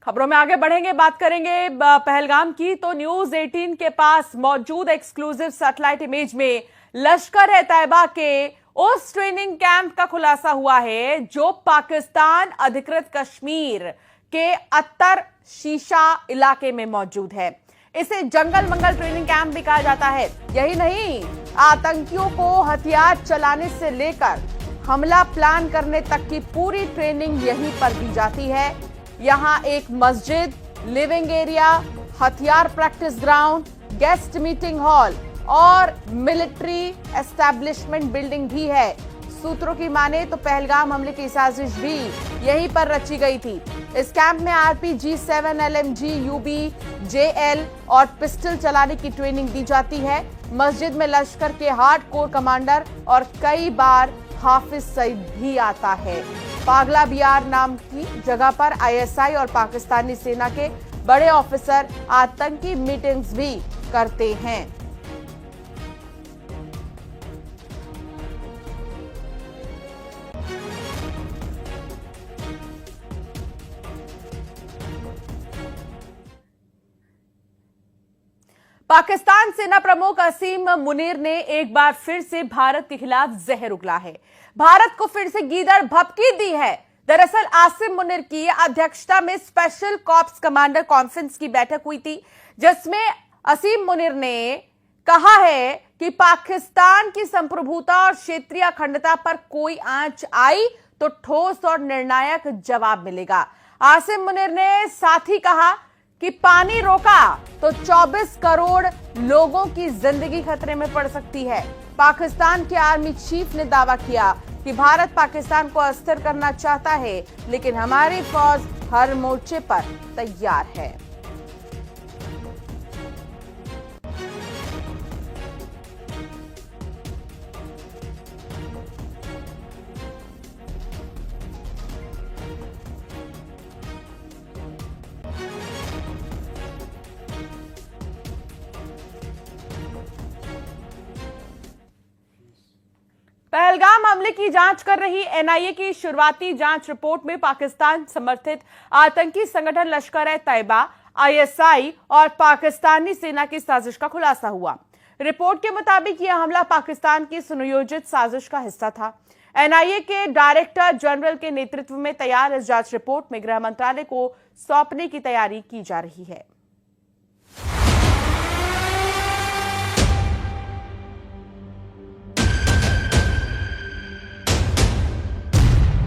खबरों में आगे बढ़ेंगे, बात करेंगे पहलगाम की। तो न्यूज 18 के पास मौजूद एक्सक्लूसिव सैटेलाइट इमेज में लश्कर-ए-तैयबा के उस ट्रेनिंग कैंप का खुलासा हुआ है जो पाकिस्तान अधिकृत कश्मीर के अत्तर शीशा इलाके में मौजूद है। इसे जंगल मंगल ट्रेनिंग कैंप भी कहा जाता है। यही नहीं, आतंकियों को हथियार चलाने से लेकर हमला प्लान करने तक की पूरी ट्रेनिंग यहीं पर दी जाती है। यहां एक मस्जिद, लिविंग एरिया, हथियार practice ground, guest meeting hall और मिलिट्री एस्टैब्लिशमेंट बिल्डिंग भी है। सूत्रों की माने तो पहलगाम हमले की साजिश भी यहीं पर रची गई थी। इस कैंप में RPG-7 LMG UB JL और पिस्टल चलाने की ट्रेनिंग दी जाती है। मस्जिद में लश्कर के हार्डकोर कमांडर और कई बार हाफिज सईद भी आता है। पागला बियार नाम की जगह पर ISI और पाकिस्तानी सेना के बड़े ऑफिसर आतंकी मीटिंग्स भी करते हैं। पाकिस्तान सेना प्रमुख असीम मुनीर ने एक बार फिर से भारत के खिलाफ जहर उगला है। भारत को फिर से गीदड़ भभकी दी है। दरअसल आसिम मुनीर की अध्यक्षता में स्पेशल कॉर्प्स कमांडर कॉन्फ्रेंस की बैठक हुई थी, जिसमें असीम मुनीर ने कहा है कि पाकिस्तान की संप्रभुता और क्षेत्रीय अखंडता पर कोई आंच आई तो ठोस और निर्णायक जवाब मिलेगा। आसिम मुनीर ने साथ ही कहा कि पानी रोका तो 24 करोड़ लोगों की जिंदगी खतरे में पड़ सकती है। पाकिस्तान के आर्मी चीफ ने दावा किया कि भारत पाकिस्तान को अस्थिर करना चाहता है, लेकिन हमारी फौज हर मोर्चे पर तैयार है। पहलगाम हमले की जांच कर रही NIA की शुरुआती जांच रिपोर्ट में पाकिस्तान समर्थित आतंकी संगठन लश्कर-ए-तैयबा, ISI और पाकिस्तानी सेना की साजिश का खुलासा हुआ। रिपोर्ट के मुताबिक यह हमला पाकिस्तान की सुनियोजित साजिश का हिस्सा था। NIA के डायरेक्टर जनरल के नेतृत्व में तैयार इस जांच रिपोर्ट में गृह मंत्रालय को सौंपने की तैयारी की जा रही है।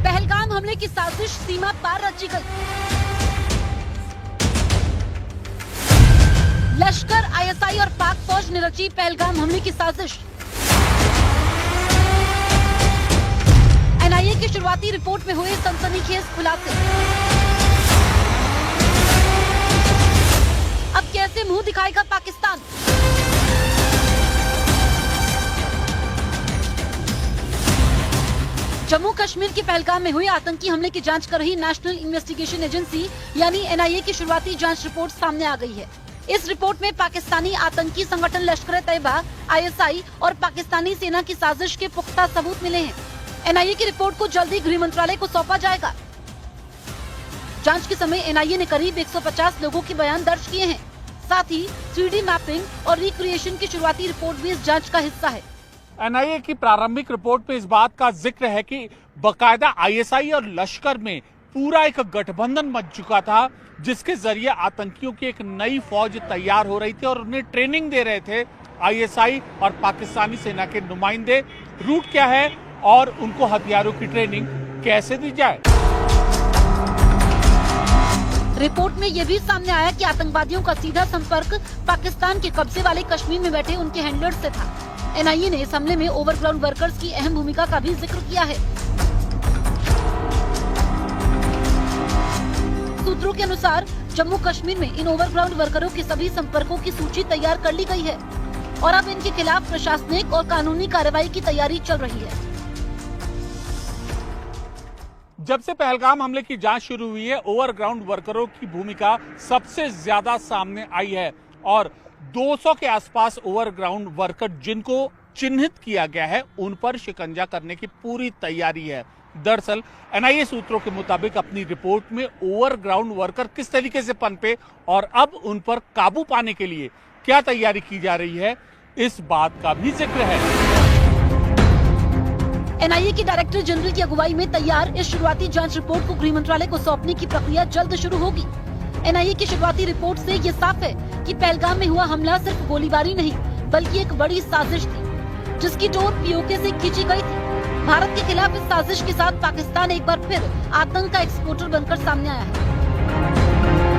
पहलगाम हमले की साजिश सीमा पार रची गई। लश्कर, ISI और पाक फौज ने रची पहलगाम हमले की साजिश। NIA की शुरुआती रिपोर्ट में हुए सनसनीखेज खुलासे। अब कैसे मुंह दिखाएगा पाकिस्तान? जम्मू कश्मीर के पहलगाम में हुए आतंकी हमले की जांच कर रही नेशनल इन्वेस्टिगेशन एजेंसी यानी NIA की शुरुआती जांच रिपोर्ट सामने आ गई है। इस रिपोर्ट में पाकिस्तानी आतंकी संगठन लश्कर-ए-तैयबा, ISI और पाकिस्तानी सेना की साजिश के पुख्ता सबूत मिले हैं। NIA की रिपोर्ट को जल्दी गृह मंत्रालय को सौंपा जाएगा। जांच के समय NIA ने करीब 150 लोगों के बयान दर्ज किए हैं। साथ ही 3D मैपिंग और रिक्रिएशन की शुरुआती रिपोर्ट भी इस जांच का हिस्सा है। NIA की प्रारंभिक रिपोर्ट में इस बात का जिक्र है कि बकायदा ISI और लश्कर में पूरा एक गठबंधन बन चुका था, जिसके जरिए आतंकियों की एक नई फौज तैयार हो रही थी और उन्हें ट्रेनिंग दे रहे थे ISI और पाकिस्तानी सेना के नुमाइंदे। रूट क्या है और उनको हथियारों की ट्रेनिंग कैसे दी जाए। रिपोर्ट में यह भी सामने आया कि आतंकवादियों का सीधा संपर्क पाकिस्तान के कब्जे वाले कश्मीर में बैठे उनके हैंडलर्स से था। NIA ने इस हमले में ओवरग्राउंड वर्कर्स की अहम भूमिका का भी जिक्र किया है। सूत्रों के अनुसार जम्मू कश्मीर में इन ओवरग्राउंड वर्करों के सभी संपर्कों की सूची तैयार कर ली गई है और अब इनके खिलाफ प्रशासनिक और कानूनी कार्रवाई की तैयारी चल रही है। जब से पहलगाम हमले की जांच शुरू हुई है, ओवरग्राउंड वर्करों की भूमिका सबसे ज्यादा सामने आई है और 200 के आसपास ओवरग्राउंड वर्कर जिनको चिन्हित किया गया है, उन पर शिकंजा करने की पूरी तैयारी है। दरअसल एनआईए सूत्रों के मुताबिक अपनी रिपोर्ट में ओवरग्राउंड वर्कर किस तरीके से पनपे और अब उन पर काबू पाने के लिए क्या तैयारी की जा रही है, इस बात का भी जिक्र है। एनआईए के डायरेक्टर जनरल की अगुवाई में तैयार इस शुरुआती जांच रिपोर्ट को गृह मंत्रालय को सौंपने की प्रक्रिया जल्द शुरू होगी। एनआईए की शुरुआती रिपोर्ट से ये साफ है कि पहलगाम में हुआ हमला सिर्फ गोलीबारी नहीं बल्कि एक बड़ी साजिश थी, जिसकी डोर पीओके से खींची गई थी। भारत के खिलाफ इस साजिश के साथ पाकिस्तान एक बार फिर आतंक का एक्सपोर्टर बनकर सामने आया है।